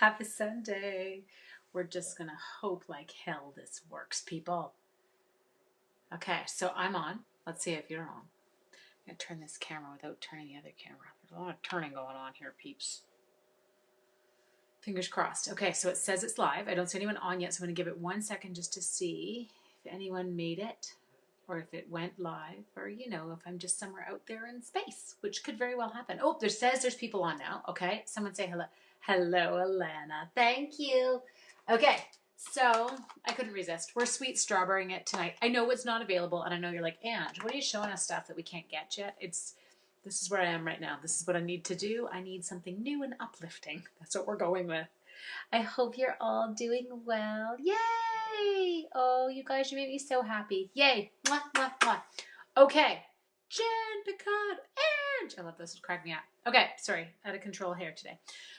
Happy Sunday. We're just gonna hope like hell this works, people. Okay, so I'm on. Let's see if you're on. I'm gonna turn this camera without turning the other camera. There's a lot of turning going on here, peeps. Fingers crossed. Okay, so it says it's live. I don't see anyone on yet, so I'm gonna give it 1 second just to see if anyone made it or if it went live, or if I'm just somewhere out there in space, which could very well happen. Oh, there's people on now. Okay, someone say hello. Hello, Alana. Thank you. Okay, so I couldn't resist. We're sweet strawberrying it tonight. I know it's not available, and I know you're like, Ange, what are you showing us stuff that we can't get yet? This is where I am right now. This is what I need to do. I need something new and uplifting. That's what we're going with. I hope you're all doing well. Yay! Oh, you guys, you made me so happy. Yay! Mwah, mwah, mwah. Okay. Jen, Picard, Ange. I love this. It'll crack me up. Okay, sorry. Out of control here today.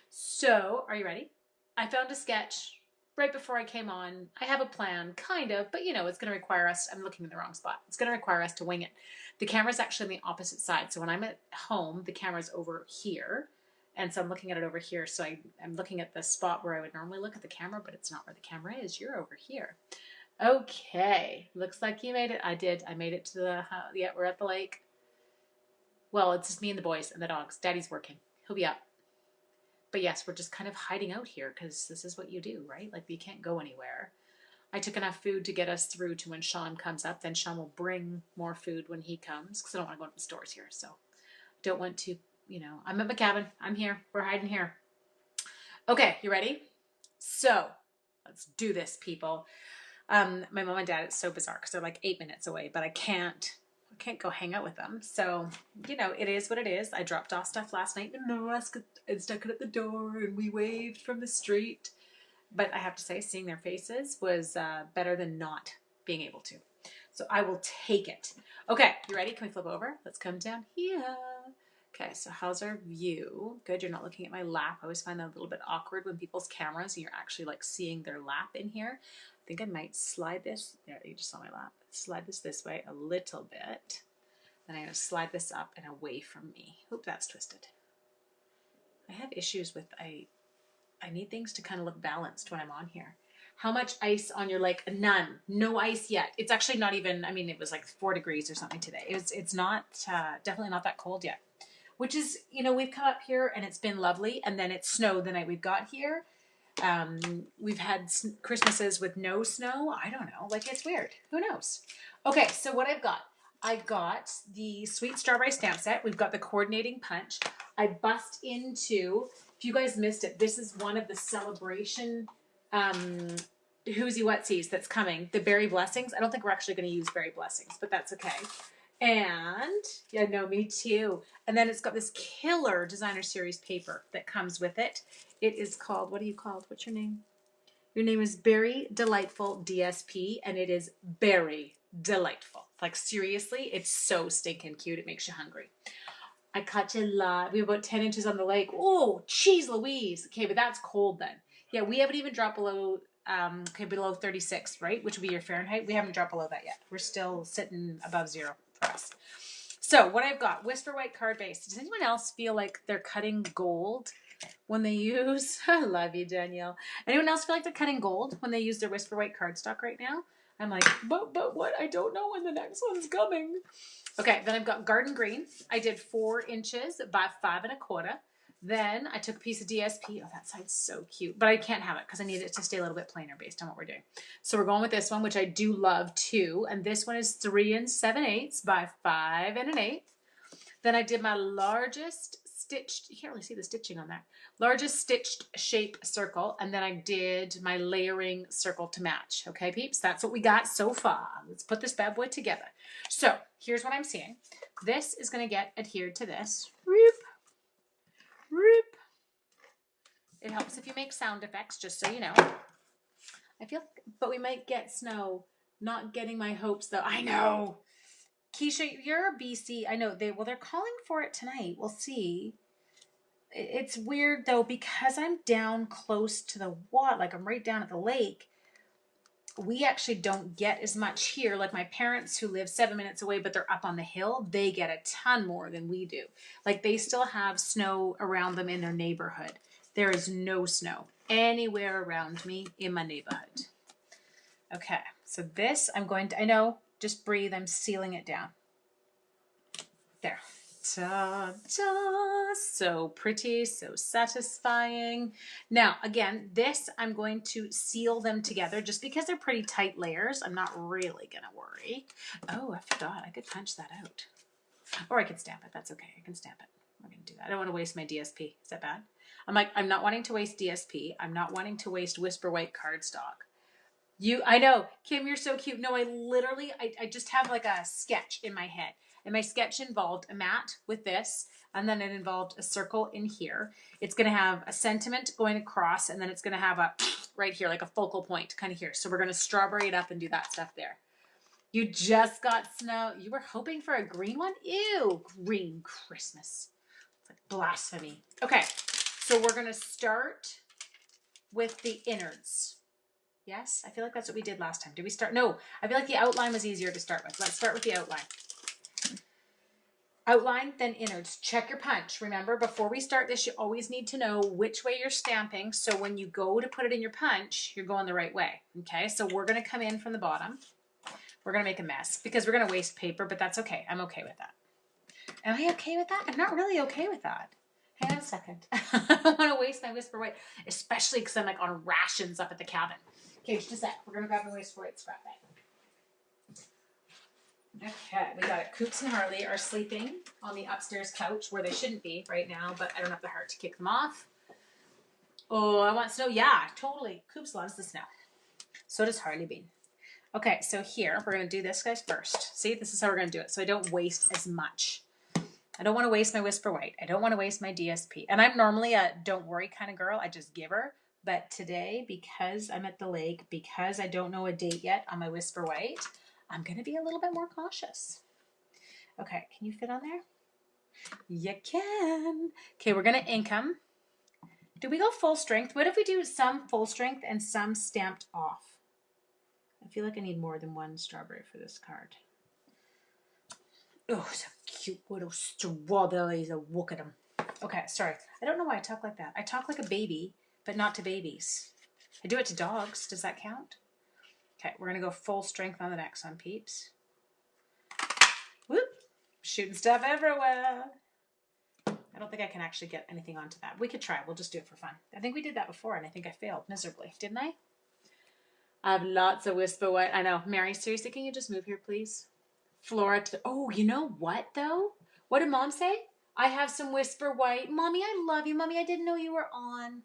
So, are you ready? I found a sketch right before I came on. I have a plan, kind of, but it's going to require us, I'm looking in the wrong spot. It's going to require us to wing it. The camera's actually on the opposite side. So when I'm at home, the camera's over here. And so I'm looking at it over here. So I'm looking at the spot where I would normally look at the camera, but it's not where the camera is. You're over here. Okay. Looks like you made it. I did. I made it to the, yeah, we're at the lake. Well, it's just me and the boys and the dogs. Daddy's working. He'll be up. But yes, we're just kind of hiding out here because this is what you do, right? Like you can't go anywhere. I took enough food to get us through to when Sean comes up. Then Sean will bring more food when he comes because I don't want to go into the stores here. So don't want to, I'm at my cabin. I'm here. We're hiding here. Okay, you ready? So let's do this, people. My mom and dad, it's so bizarre because they're like 8 minutes away, but I can't go hang out with them. So, it is what it is. I dropped off stuff last night and stuck it at the door and we waved from the street. But I have to say, seeing their faces was better than not being able to. So I will take it. Okay, you ready? Can we flip over? Let's come down here. Okay, so how's our view? Good, you're not looking at my lap. I always find that a little bit awkward when people's cameras and you're actually like seeing their lap in here. I think I might slide this. There, you just saw my lap. Slide this way a little bit. Then I'm going to slide this up and away from me. Oop, that's twisted. I have issues with, I need things to kind of look balanced when I'm on here. How much ice on your lake? None. No ice yet. It's actually not even, it was like 4 degrees or something today. It's not, definitely not that cold yet. Which is, we've come up here and it's been lovely. And then it snowed the night we've got here. We've had Christmases with no snow. I don't know. Like, it's weird. Who knows? Okay, so what I've got. I got the Sweet Strawberry stamp set. We've got the coordinating punch. I bust into, if you guys missed it, this is one of the celebration Whoosie Whatsies that's coming. The Berry Blessings. I don't think we're actually going to use Berry Blessings, but that's okay. And, yeah, no, me too. And then it's got this killer designer series paper that comes with it. It is called, what are you called? What's your name? Your name is Berry Delightful DSP, and it is Berry Delightful. Like, seriously, it's so stinking cute. It makes you hungry. I caught you live. We have about 10 inches on the lake. Oh, jeez Louise. Okay, but that's cold then. Yeah, we haven't even dropped below, below 36, right? Which would be your Fahrenheit. We haven't dropped below that yet. We're still sitting above zero for us. So what I've got, Whisper White card base. Does anyone else feel like they're cutting gold when they use, I love you, Danielle. Anyone else feel like they're cutting gold when they use their Whisper White cardstock right now? I'm like, but what? I don't know when the next one's coming. Okay, then I've got Garden Green. I did 4 inches by 5 1/4. Then I took a piece of DSP. Oh, that side's so cute. But I can't have it because I need it to stay a little bit plainer based on what we're doing. So we're going with this one, which I do love too. And this one is 3 7/8 by 5 1/8. Then I did my largest stitched, you can't really see the stitching on that, largest stitched shape circle. And then I did my layering circle to match. Okay, peeps, that's what we got so far. Let's put this bad boy together. So here's what I'm seeing. This is going to get adhered to this. Roop, roop. It helps if you make sound effects, just so you know. I feel, but we might get snow. Not getting my hopes though. I know. Keisha, you're a BC. I know they're calling for it tonight. We'll see. It's weird though, because I'm down close to the water, like I'm right down at the lake. We actually don't get as much here. Like my parents who live 7 minutes away, but they're up on the hill, they get a ton more than we do. Like they still have snow around them in their neighborhood. There is no snow anywhere around me in my neighborhood. Okay, so this I'm going to, I know, just breathe, I'm sealing it down. There. Ta-da! So pretty, so satisfying. Now, again, this I'm going to seal them together just because they're pretty tight layers. I'm not really going to worry. Oh, I forgot. I could punch that out. Or I could stamp it. That's okay. I can stamp it. I'm going to do that. I don't want to waste my DSP. Is that bad? I'm not wanting to waste DSP. I'm not wanting to waste Whisper White cardstock. I know, Kim, you're so cute. No, I just have like a sketch in my head. And my sketch involved a mat with this, and then it involved a circle in here. It's going to have a sentiment going across, and then it's going to have a right here, like a focal point kind of here. So we're going to strawberry it up and do that stuff there. You just got snow. You were hoping for a green one? Ew, green Christmas. It's like blasphemy. Okay, so we're going to start with the innards. Yes, I feel like that's what we did last time. Did we start? No, I feel like the outline was easier to start with. Let's start with the outline. Outline, then innards. Check your punch. Remember, before we start this, you always need to know which way you're stamping. So when you go to put it in your punch, you're going the right way. Okay, so we're going to come in from the bottom. We're going to make a mess because we're going to waste paper, but that's okay. I'm okay with that. Am I okay with that? I'm not really okay with that. Hang on a second. I don't want to waste my Whisper White, especially because I'm like on rations up at the cabin. Okay, just a sec. We're going to grab a Whisper White scrap bag. Okay, we got it. Coops and Harley are sleeping on the upstairs couch where they shouldn't be right now, but I don't have the heart to kick them off. Oh, I want snow. Yeah, totally. Coops loves the snow. So does Harley Bean. Okay, so here, we're going to do this guys first. See, this is how we're going to do it, so I don't waste as much. I don't want to waste my Whisper White. I don't want to waste my DSP. And I'm normally a don't worry kind of girl. I just give her. But today, because I'm at the lake, because I don't know a date yet on my Whisper White, I'm going to be a little bit more cautious. Okay, can you fit on there? You can. Okay, we're going to ink them. Do we go full strength? What if we do some full strength and some stamped off? I feel like I need more than one strawberry for this card. Oh, so cute little strawberries. Look at them. Okay, sorry. I don't know why I talk like that. I talk like a baby, but not to babies. I do it to dogs. Does that count? Okay, we're going to go full strength on the next one, peeps. Whoop! Shooting stuff everywhere. I don't think I can actually get anything onto that. We could try. We'll just do it for fun. I think we did that before, and I think I failed miserably. Didn't I? I have lots of Whisper White. I know. Mary, seriously, can you just move here, please? Flora. Oh, you know what, though? What did Mom say? I have some Whisper White. Mommy, I love you. Mommy, I didn't know you were on.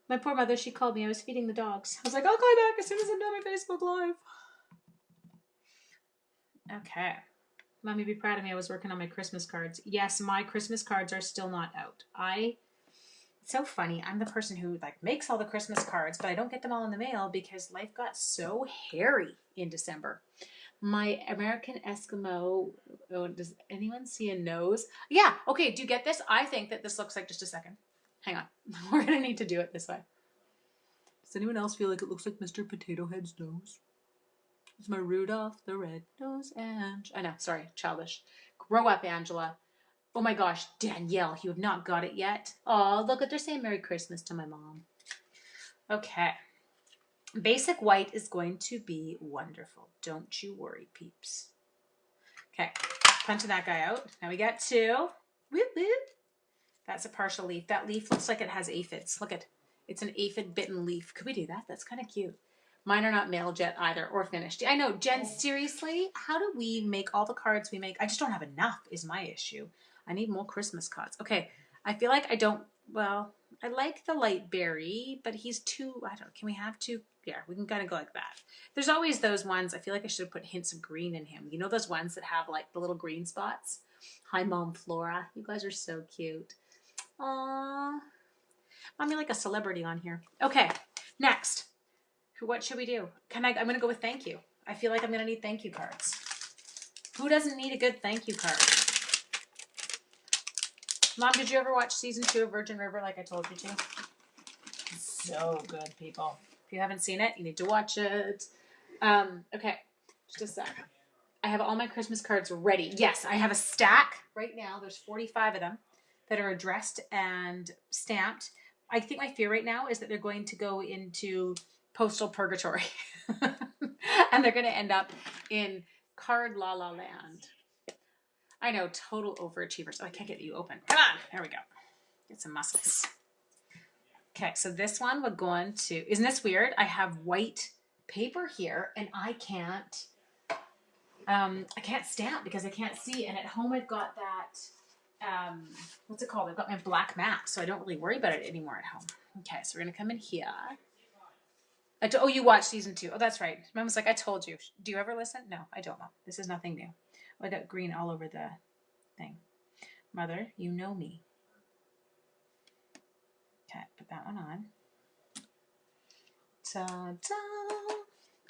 My poor mother, she called me. I was feeding the dogs. I was like, I'll call you back as soon as I'm done my Facebook Live. Okay. Mommy, be proud of me. I was working on my Christmas cards. Yes, my Christmas cards are still not out. It's so funny. I'm the person who like makes all the Christmas cards, but I don't get them all in the mail because life got so hairy in December. My American Eskimo, oh, does anyone see a nose? Yeah, okay, do you get this? I think that this looks like, just a second. Hang on. We're going to need to do it this way. Does anyone else feel like it looks like Mr. Potato Head's nose? It's my Rudolph the Red-Nosed Angel. I know, sorry, childish. Grow up, Angela. Oh my gosh, Danielle, you have not got it yet. Oh, look at, they're saying Merry Christmas to my mom. Okay. Basic white is going to be wonderful. Don't you worry, peeps. Okay, punching that guy out. Now we got two. Whoop, whoop. That's a partial leaf. That leaf looks like it has aphids. Look at, it's an aphid bitten leaf. Could we do that? That's kind of cute. Mine are not mailed yet either, or finished. I know, Jen, seriously, how do we make all the cards we make? I just don't have enough is my issue. I need more Christmas cards. Okay, I feel like I don't, well, I like the light berry, but he's too, I don't, can we have two? Yeah, we can kind of go like that. There's always those ones, I feel like I should have put hints of green in him. You know those ones that have like the little green spots? Hi, Mom Flora. You guys are so cute. Aww. Mommy like a celebrity on here. Okay, next. What should we do? I'm going to go with thank you. I feel like I'm going to need thank you cards. Who doesn't need a good thank you card? Mom, did you ever watch season 2 of Virgin River like I told you to? So good, people. If you haven't seen it, you need to watch it. Okay, just a sec. I have all my Christmas cards ready. Yes, I have a stack right now. There's 45 of them. that are addressed and stamped. I think my fear right now is that they're going to go into postal purgatory and they're going to end up in card la la land. I know, total overachievers. Oh, I can't get you open. Come on. There we go. Get some muscles. Okay, so this one we're going to, isn't this weird? I have white paper here and I can't stamp because I can't see. And at home I've got that, what's it called? I've got my black mat, so I don't really worry about it anymore at home. Okay, so we're going to come in here. Oh, you watched season 2. Oh, that's right. Mom was like, I told you. Do you ever listen? No, I don't know. This is nothing new. Oh, I got green all over the thing. Mother, you know me. Okay, put that one on. Ta-da!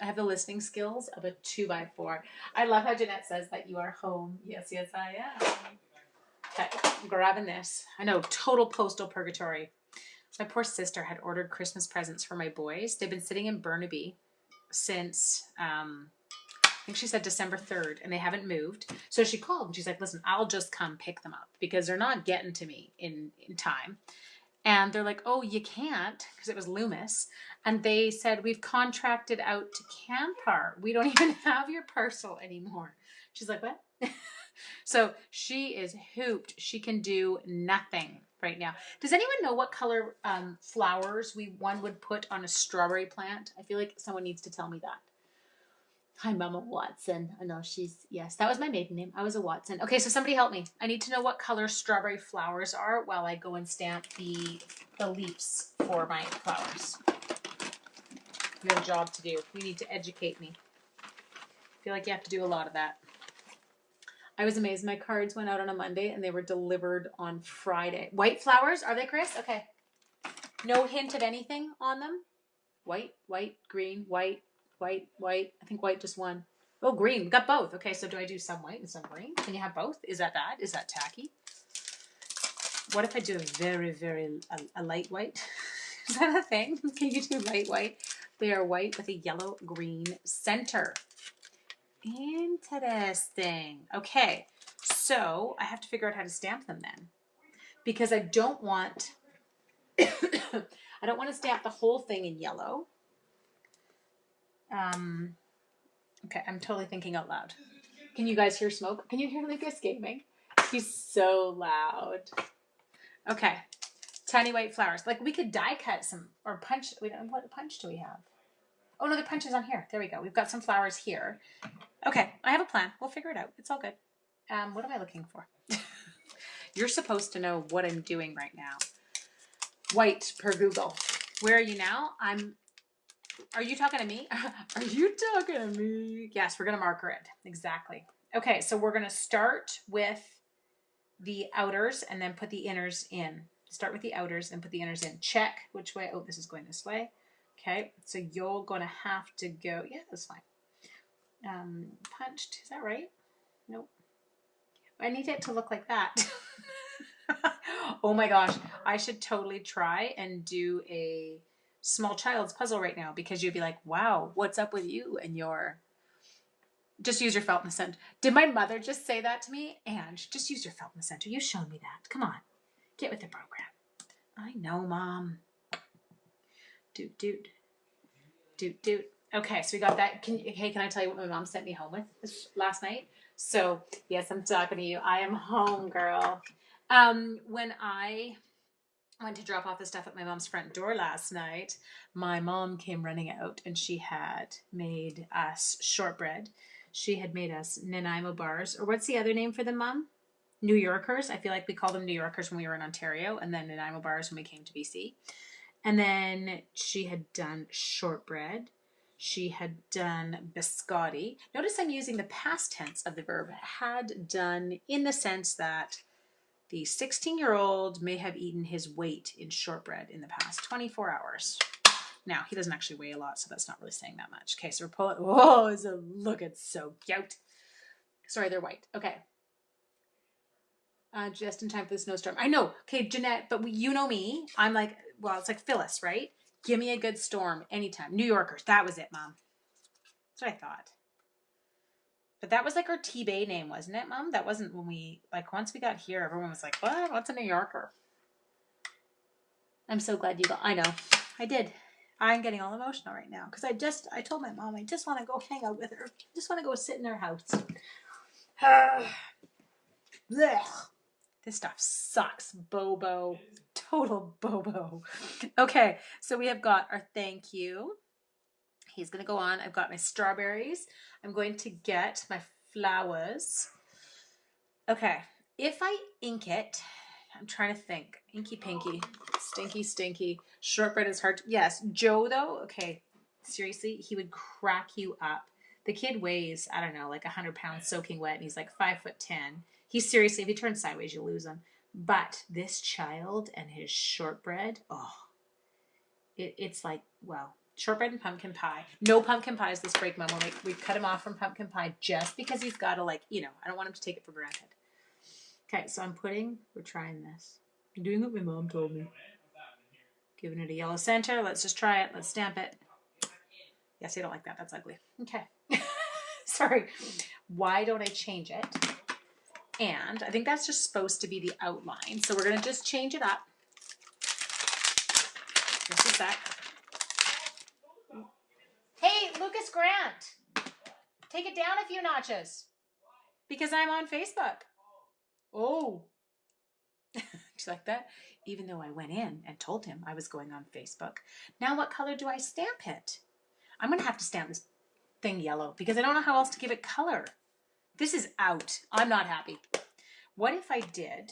I have the listening skills of a 2x4. I love how Jeanette says that you are home. Yes, yes, I am. Okay, I'm grabbing this. I know, total postal purgatory. My poor sister had ordered Christmas presents for my boys. They've been sitting in Burnaby since, I think she said December 3rd, and they haven't moved. So she called and she's like, listen, I'll just come pick them up because they're not getting to me in time. And they're like, oh, you can't, because it was Loomis. And they said, we've contracted out to Canpar. We don't even have your parcel anymore. She's like, what? So she is hooped. She can do nothing right now. Does anyone know what color flowers one would put on a strawberry plant? I feel like someone needs to tell me that. Hi, Mama Watson. I know yes, that was my maiden name. I was a Watson. Okay, so somebody help me. I need to know what color strawberry flowers are while I go and stamp the leaves for my flowers. You have a job to do. You need to educate me. I feel like you have to do a lot of that. I was amazed. My cards went out on a Monday and they were delivered on Friday. White flowers? Are they, Chris? Okay. No hint of anything on them? White, green, white. White. I think white just one. Oh, green. We got both. Okay, so do I do some white and some green? Can you have both? Is that bad? Is that tacky? What if I do a very, very a light white? Is that a thing? Can you do light white? They are white with a yellow-green center. Interesting. Okay, so I have to figure out how to stamp them then, because I don't want I don't want to stamp the whole thing in yellow. Okay, I'm totally thinking out loud. Can you guys hear smoke? Can you hear Lucas gaming? He's so loud. Okay, tiny white flowers. Like we could die cut some or punch. What punch do we have? Oh no, the punch is on here. There we go. We've got some flowers here. Okay, I have a plan. We'll figure it out. It's all good. What am I looking for? You're supposed to know what I'm doing right now. White per Google. Where are you now? Are you talking to me? Are you talking to me? Yes, we're going to marker it. Exactly. Okay, so we're going to start with the outers and then put the inners in. Start with the outers and put the inners in. Check which way. Oh, this is going this way. Okay, so you're going to have to go. Yeah, that's fine. Punched. Is that right? Nope. I need it to look like that. Oh my gosh. I should totally try and do a small child's puzzle right now, because you'd be like, wow, what's up with you and your... Just use your felt in the center. Did my mother just say that to me? Ange, just use your felt in the center. You've shown me that. Come on. Get with the program. I know, Mom. Doot, doot. Doot, doot. Okay, so we got that. Can I tell you what my mom sent me home with last night? So, yes, I'm talking to you. I am home, girl. When I went to drop off the stuff at my mom's front door last night, my mom came running out and she had made us shortbread. She had made us Nanaimo bars, or what's the other name for them, Mom? New Yorkers. I feel like we called them New Yorkers when we were in Ontario, and then Nanaimo bars when we came to BC. And then she had done shortbread. She had done biscotti. Notice I'm using the past tense of the verb had done, in the sense that the 16-year-old may have eaten his weight in shortbread in the past 24 hours. Now, he doesn't actually weigh a lot, so that's not really saying that much. Okay, so we're pulling. Whoa, look, it's so cute. Sorry, they're white. Okay. Just in time for the snowstorm. I know. Okay, Jeanette, but you know me. I'm like, well, it's like Phyllis, right? Give me a good storm anytime. New Yorkers. That was it, Mom. That's what I thought. But that was like our T-Bay name, wasn't it, Mom? That wasn't when we, like, once we got here, everyone was like, what? What's a New Yorker? I'm so glad you got, I know. I did. I'm getting all emotional right now because I told my mom I just want to go hang out with her. I just want to go sit in her house. Blech. This stuff sucks. Bobo. Total bobo. Okay, so we have got our thank you. He's going to go on. I've got my strawberries. I'm going to get my flowers. Okay, if I ink it, I'm trying to think. Inky pinky. Stinky stinky. Shortbread is hard. Yes. Joe, though, okay, seriously, he would crack you up. The kid weighs, I don't know, like 100 pounds soaking wet, and he's like 5'10". He's seriously, if he turns sideways, you'll lose him. But this child and his shortbread, oh, it's like, well, shortbread and pumpkin pie. No pumpkin pies this break, Mom. We cut him off from pumpkin pie just because he's got to, like, you know, I don't want him to take it for granted. Okay, so we're trying this. I'm doing what my mom told me. Giving it a yellow center. Let's just try it. Let's stamp it. Yes, I don't like that. That's ugly. Okay. Sorry. Why don't I change it? And I think that's just supposed to be the outline. So we're going to just change it up. This is that. Hey, Lucas Grant. Take it down a few notches. Because I'm on Facebook. Oh. Do you like that? Even though I went in and told him I was going on Facebook. Now what color do I stamp it? I'm going to have to stamp this thing yellow because I don't know how else to give it color. This is out. I'm not happy. What if I did?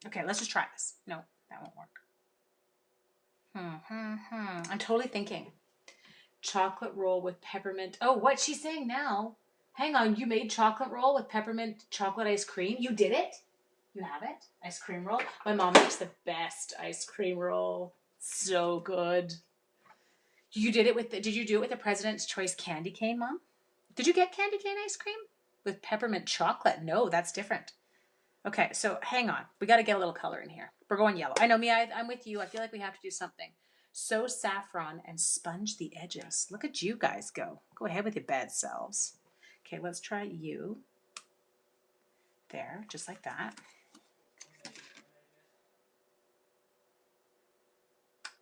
Okay, let's just try this. No, that won't work. I'm totally thinking. Chocolate roll with peppermint. Oh, what's she saying now? Hang on, you made chocolate roll with peppermint chocolate ice cream? You did it? You have it? Ice cream roll? My mom makes the best ice cream roll. So good. Did you do it with the President's Choice candy cane, Mom? Did you get candy cane ice cream? With peppermint chocolate? No, that's different. Okay, so hang on. We got to get a little color in here. We're going yellow. I know, Mia, I'm with you. I feel like we have to do something. Sow saffron and sponge the edges. Look at you guys go. Go ahead with your bad selves. Okay, let's try you. There, just like that.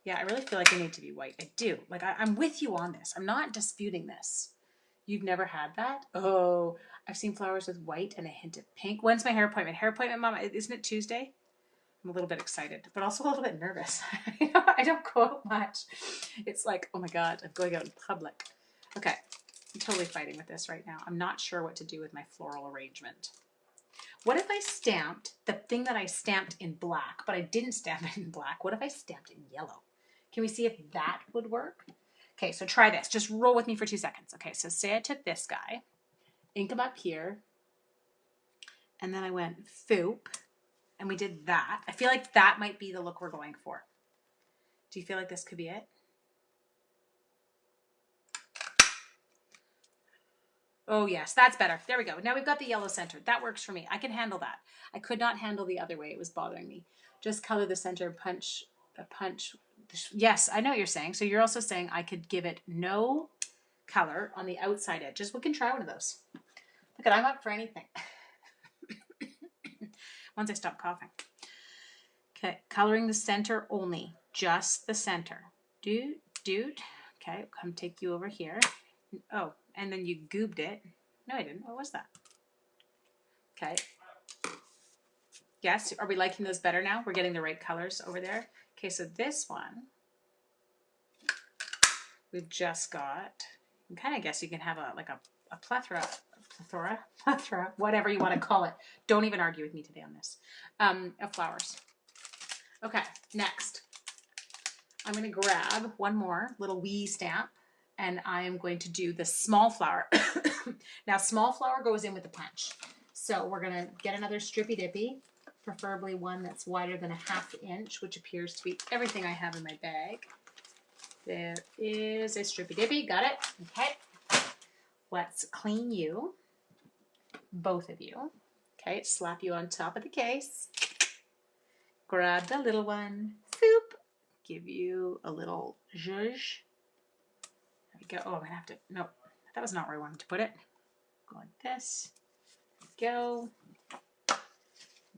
Yeah, I really feel like they need to be white. I do. Like, I'm with you on this. I'm not disputing this. You've never had that? Oh, I've seen flowers with white and a hint of pink. When's my hair appointment? Hair appointment, Mom? Isn't it Tuesday? I'm a little bit excited, but also a little bit nervous. I don't go out much. It's like, oh my God, I'm going out in public. Okay, I'm totally fighting with this right now. I'm not sure what to do with my floral arrangement. What if I stamped the thing that I stamped in black, but I didn't stamp it in black? What if I stamped it in yellow? Can we see if that would work? Okay, so try this. Just roll with me for 2 seconds. Okay, so say I took this guy, ink him up here, and then I went foop, and we did that. I feel like that might be the look we're going for. Do you feel like this could be it? Oh yes, that's better. There we go. Now we've got the yellow center. That works for me. I can handle that. I could not handle the other way. It was bothering me. Just color the center, punch. Yes, I know what you're saying. So you're also saying I could give it no color on the outside edges. We can try one of those. Look at, I'm up for anything. Once I stop coughing. Okay, coloring the center only. Just the center. Dude. Okay, come take you over here. Oh, and then you goobed it. No, I didn't. What was that? Okay. Yes, are we liking those better now? We're getting the right colors over there. Okay, so this one, we've just got, I kind of guess you can have a plethora, whatever you want to call it. Don't even argue with me today on this, of flowers. Okay, next. I'm going to grab one more little wee stamp, and I am going to do the small flower. Now, small flower goes in with the punch. So we're going to get another strippy dippy, preferably one that's wider than a 1/2 inch, which appears to be everything I have in my bag. There is a strippy dippy. Got it? Okay. Let's clean you, both of you. Okay, slap you on top of the case. Grab the little one. Boop. Give you a little zhuzh. There we go. Oh, I'm going to have to, no, that was not where I wanted to put it. like this. Go. I'm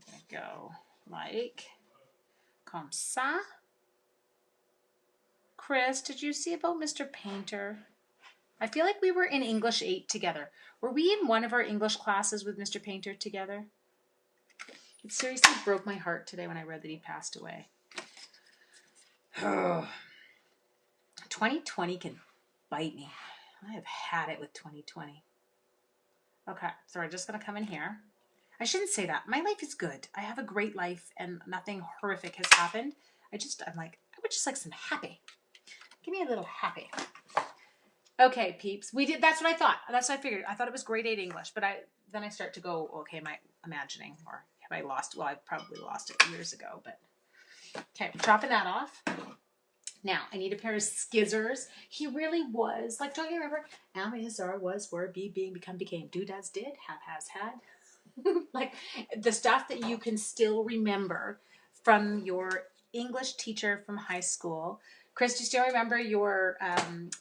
gonna go like comme ça. Chris, did you see about Mr. Painter? I feel like we were in English 8 together. Were we in one of our English classes with Mr. Painter together? It seriously broke my heart today when I read that he passed away. 2020 can bite me. I have had it with 2020. Okay, so we're just going to come in here. I shouldn't say that. My life is good. I have a great life and nothing horrific has happened. I'm like, I would just like some happy. Give me a little happy. Okay, peeps. We did. That's what I thought. That's what I figured. I thought it was grade 8 English, but then I start to go, okay, am I imagining or have I lost? Well, I probably lost it years ago, but okay, we're chopping that off. Now, I need a pair of skizzers. He really was, like, don't you remember? Am, is, are, was, were, be, being, become, became, do, does, did, have, has, had. Like, the stuff that you can still remember from your English teacher from high school. Chris, do you still remember your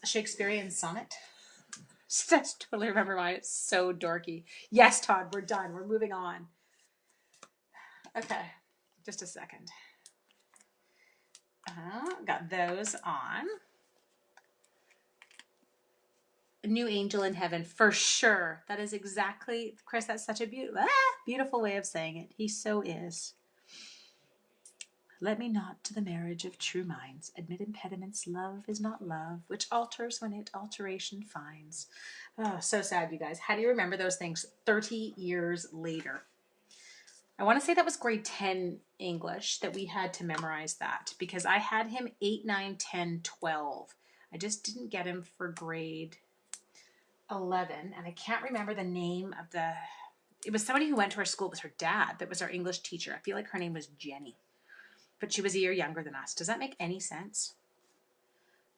Shakespearean sonnet? I totally remember mine. It's so dorky. Yes, Todd, we're done. We're moving on. Okay, just a second. Got those on. A new angel in heaven, for sure. That is exactly, Chris, that's such a beautiful way of saying it. He so is. Let me not to the marriage of true minds admit impediments. Love is not love, which alters when it alteration finds. Oh, so sad, you guys. How do you remember those things 30 years later? I want to say that was grade 10 English that we had to memorize that because I had him 8, 9, 10, 12. I just didn't get him for grade 11. And I can't remember the name of it was somebody who went to our school. It was her dad that was our English teacher. I feel like her name was Jenny, but she was a year younger than us. Does that make any sense?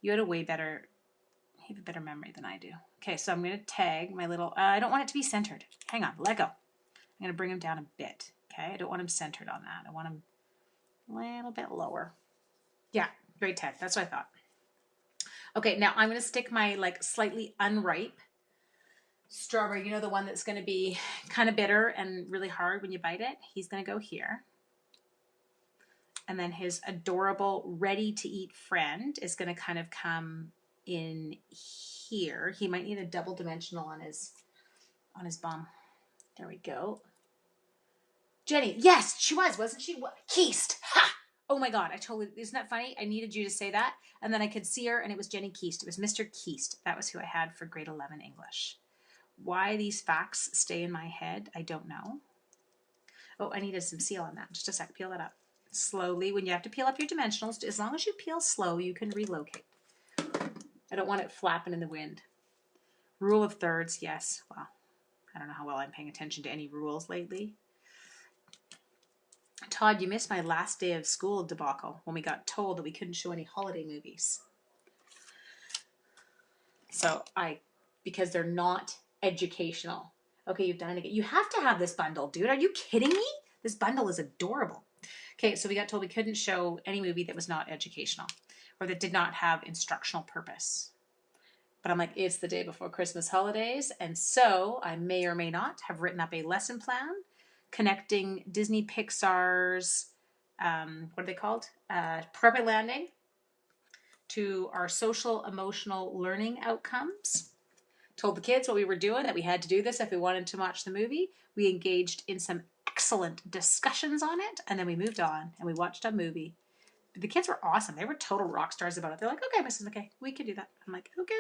You have a better memory than I do. Okay, so I'm going to tag my little, I don't want it to be centered. Hang on, let go. I'm going to bring him down a bit. Okay, I don't want him centered on that. I want him a little bit lower. Yeah, grade 10. That's what I thought. Okay, now I'm going to stick my like slightly unripe strawberry. You know, the one that's going to be kind of bitter and really hard when you bite it. He's going to go here. And then his adorable ready-to-eat friend is going to kind of come in here. He might need a double dimensional on his bum. There we go. Jenny, yes, she wasn't she? Keast. Ha! Oh my God, isn't that funny? I needed you to say that. And then I could see her and it was Jenny Keast. It was Mr. Keast. That was who I had for grade 11 English. Why these facts stay in my head, I don't know. Oh, I needed some seal on that. Just a sec, peel that up. Slowly, when you have to peel up your dimensionals, as long as you peel slow, you can relocate. I don't want it flapping in the wind. Rule of thirds, yes. Well, I don't know how well I'm paying attention to any rules lately. Todd, you missed my last day of school debacle when we got told that we couldn't show any holiday movies. So because they're not educational. Okay, you've done it again. You have to have this bundle, dude. Are you kidding me? This bundle is adorable. Okay, so we got told we couldn't show any movie that was not educational or that did not have instructional purpose. But I'm like, it's the day before Christmas holidays, and so I may or may not have written up a lesson plan connecting Disney Pixar's, what are they called? Perfect Landing to our social emotional learning outcomes. Told the kids what we were doing, that we had to do this if we wanted to watch the movie. We engaged in some excellent discussions on it, and then we moved on and we watched a movie. The kids were awesome. They were total rock stars about it. They're like, okay, Mrs. McKay, we can do that. I'm like, okay.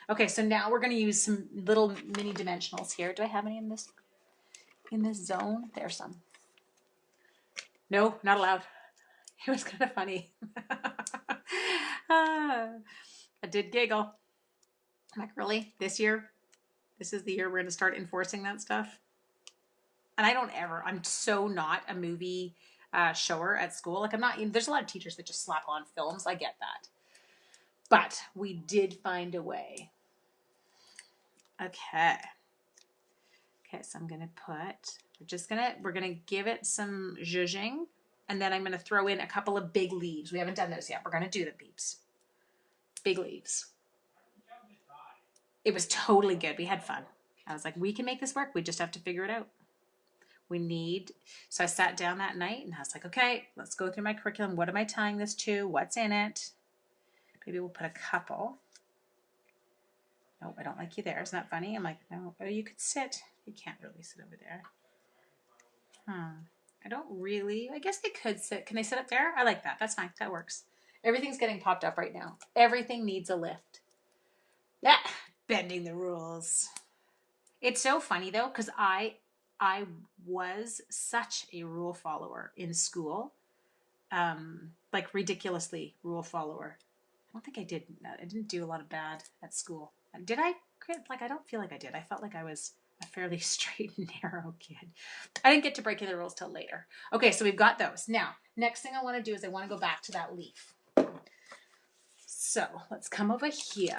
Okay, so now we're going to use some little mini dimensionals here. Do I have any in this zone? There's some. No, not allowed. It was kind of funny. I did giggle. I'm like, really? This year? This is the year we're going to start enforcing that stuff? And I'm so not a movie shower at school. Like, I'm not, there's a lot of teachers that just slap on films. I get that. But we did find a way. Okay. Okay, so I'm going to we're going to give it some zhuzhing. And then I'm going to throw in a couple of big leaves. We haven't done those yet. We're going to do them, peeps. Big leaves. It was totally good. We had fun. I was like, we can make this work. We just have to figure it out. So I sat down that night and I was like, okay, let's go through my curriculum. What am I tying this to? What's in it? Maybe we'll put a couple. Nope, I don't like you there. Isn't that funny? I'm like, no. Oh, you could sit. You can't really sit over there. I don't really. I guess they could sit. Can they sit up there? I like that. That's fine. That works. Everything's getting popped up right now. Everything needs a lift. Yeah, bending the rules. It's so funny though, because I was such a rule follower in school, like ridiculously rule follower. I don't think I did. I didn't do a lot of bad at school. Did I? Like, I don't feel like I did. I felt like I was a fairly straight and narrow kid. I didn't get to breaking the rules till later. Okay, so we've got those. Now, next thing I want to do is I want to go back to that leaf. So let's come over here,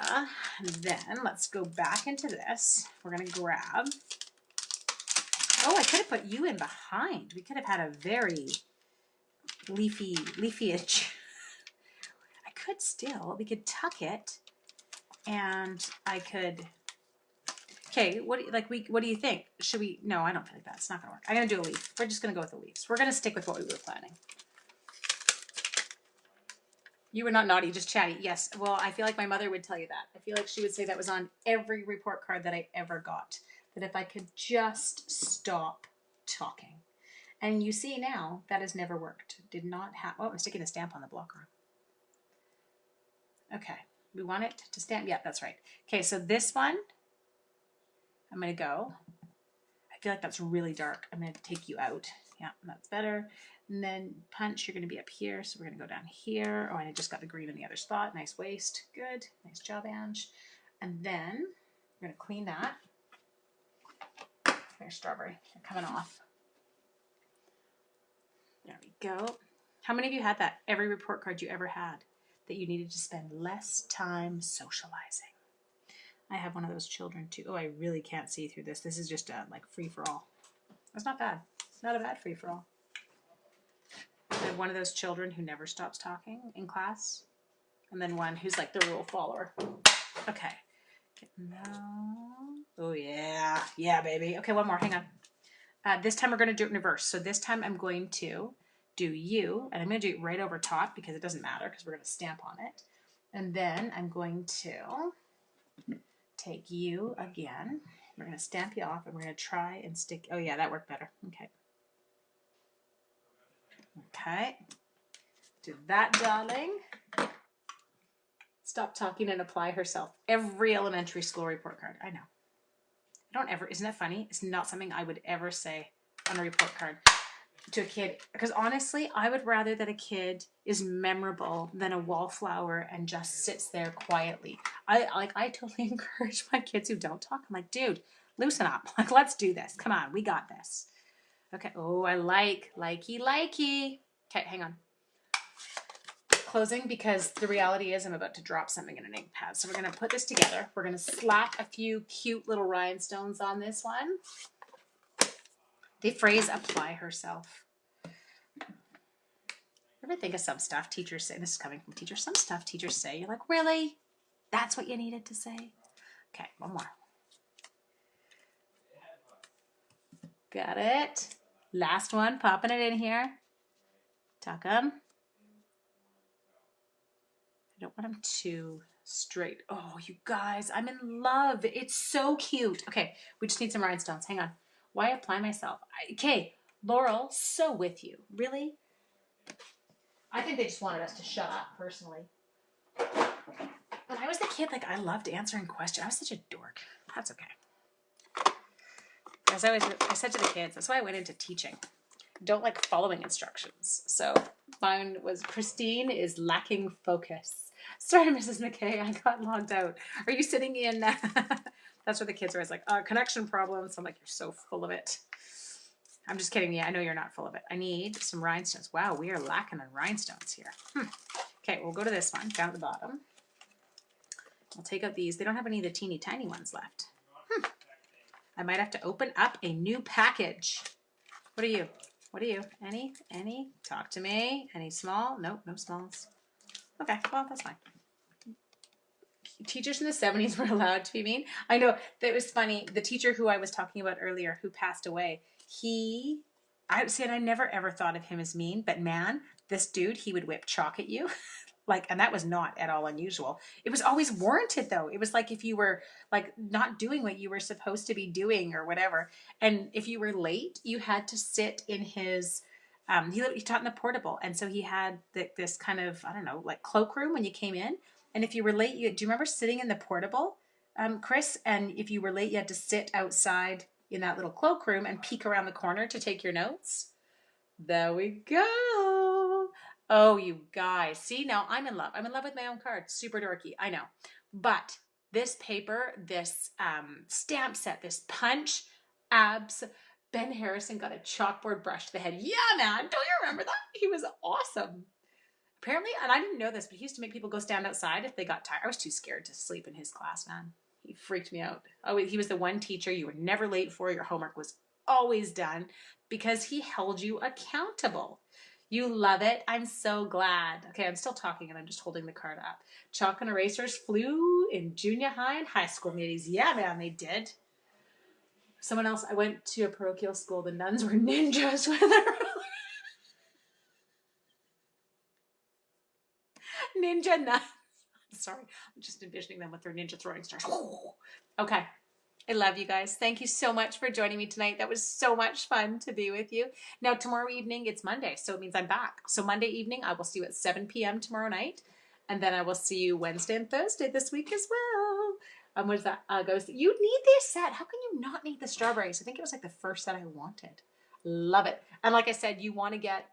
and then let's go back into this. We're going to grab, oh, I could have put you in behind. We could have had a very leafage. I could still, we could tuck it, and I could, okay, what do you think? Should we, no, I don't feel like that. It's not going to work. I'm going to do a leaf. We're just going to go with the leaves. We're going to stick with what we were planning. You were not naughty, just chatty. Yes. Well, I feel like my mother would tell you that. I feel like she would say that was on every report card that I ever got. That if I could just stop talking. And you see now, that has never worked. Did not have, oh, I'm sticking a stamp on the block wrong. Okay. We want it to stamp. Yeah, that's right. Okay, so this one, I'm going to go. I feel like that's really dark. I'm going to take you out. Yeah, that's better. And then punch, you're going to be up here. So we're going to go down here. Oh, and I just got the green in the other spot. Nice waist. Good. Nice job, Ange. And then we're going to clean that. There's strawberry. They're coming off. There we go. How many of you had that? Every report card you ever had that you needed to spend less time socializing. I have one of those children too. Oh, I really can't see through this. This is just like free for all. That's not bad. It's not a bad free for all. I have one of those children who never stops talking in class, and then one who's like the rule follower. Okay. Oh yeah, yeah, baby. Okay, one more. Hang on. This time we're going to do it in reverse. So this time I'm going to do you, and I'm going to do it right over top because it doesn't matter because we're going to stamp on it. And then I'm going to take you again. We're going to stamp you off, and we're going to try and stick. Oh yeah, that worked better. Okay. Okay. Do that, darling. Stop talking and apply herself. Every elementary school report card. I know. I don't ever, isn't that funny? It's not something I would ever say on a report card to a kid. Because honestly, I would rather that a kid is memorable than a wallflower and just sits there quietly. I totally encourage my kids who don't talk. I'm like, dude, loosen up. Like, let's do this. Come on, we got this. Okay. Oh, I likey. Okay, hang on. Closing, because the reality is I'm about to drop something in an ink pad. So we're going to put this together. We're going to slap a few cute little rhinestones on this one. The phrase apply herself. Ever think of some stuff teachers say? This is coming from teachers. Some stuff teachers say, you're like, really? That's what you needed to say? Okay, one more. Got it. Last one, popping it in here. Tuck them. I don't want them too straight. Oh, you guys, I'm in love. It's so cute. Okay, we just need some rhinestones. Hang on. Why apply myself? Okay, Laurel, so with you. Really? I think they just wanted us to shut up, personally. When I was a kid, like, I loved answering questions. I was such a dork. That's okay. As I said to the kids, that's why I went into teaching. Don't like following instructions. So mine was Christine is lacking focus. Sorry, Mrs. McKay, I got logged out. Are you sitting in? That's what the kids are always like, connection problems. I'm like, you're so full of it. I'm just kidding. Yeah, I know you're not full of it. I need some rhinestones. Wow, we are lacking on rhinestones here. Okay, we'll go to this one down at the bottom. I'll take out these. They don't have any of the teeny tiny ones left. I might have to open up a new package. What are you? What are you? Any? Talk to me. Any small? Nope, no smalls. Okay, well, that's fine. teachers in the 70s were allowed to be mean. I know that was funny. The teacher who I was talking about earlier, who passed away, I said I never ever thought of him as mean, but man, this dude, he would whip chalk at you. Like, and that was not at all unusual. It was always warranted though. It was like if you were like not doing what you were supposed to be doing or whatever. And if you were late, you had to sit in his, he taught in the portable. And so he had this kind of, I don't know, like cloakroom when you came in. And if you were late, do you remember sitting in the portable, Chris? And if you were late, you had to sit outside in that little cloakroom and peek around the corner to take your notes. There we go. Oh, you guys. See, now I'm in love. I'm in love with my own card. Super dorky. I know. But this paper, this stamp set, this punch, abs, Ben Harrison got a chalkboard brush to the head. Yeah, man. Don't you remember that? He was awesome. Apparently, and I didn't know this, but he used to make people go stand outside if they got tired. I was too scared to sleep in his class, man. He freaked me out. Oh, he was the one teacher you were never late for. Your homework was always done because he held you accountable. You love it. I'm so glad. Okay, I'm still talking and I'm just holding the card up. Chalk and erasers flew in junior high and high school meetings. Yeah, man, they did. Someone else, I went to a parochial school. The nuns were ninjas with their ninja nuns. Sorry, I'm just envisioning them with their ninja throwing stars. Okay. I love you guys. Thank you so much for joining me tonight. That was so much fun to be with you. Now, tomorrow evening, it's Monday, so it means I'm back. So Monday evening, I will see you at 7 p.m. tomorrow night. And then I will see you Wednesday and Thursday this week as well. What does that goes? You need this set. How can you not need the strawberries? I think it was like the first set I wanted. Love it. And like I said, you want to get...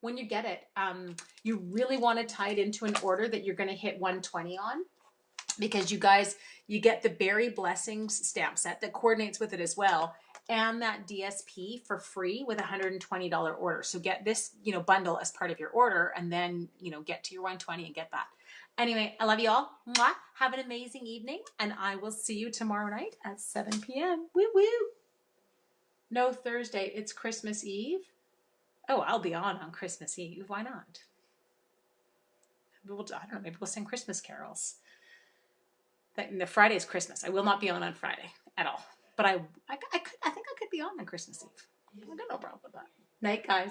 when you get it, you really want to tie it into an order that you're going to hit 120 on. Because you guys, you get the Berry Blessings stamp set that coordinates with it as well, and that DSP for free with a $120 order. So get this, bundle as part of your order, and then, get to your 120 and get that. Anyway, I love you all. Mwah. Have an amazing evening, and I will see you tomorrow night at 7 p.m. Woo woo. No, Thursday. It's Christmas Eve. Oh, I'll be on Christmas Eve. Why not? I don't know. Maybe we'll sing Christmas carols. The Friday is Christmas. I will not be on Friday at all. But I think I could be on Christmas Eve. I got no problem with that. Night, guys.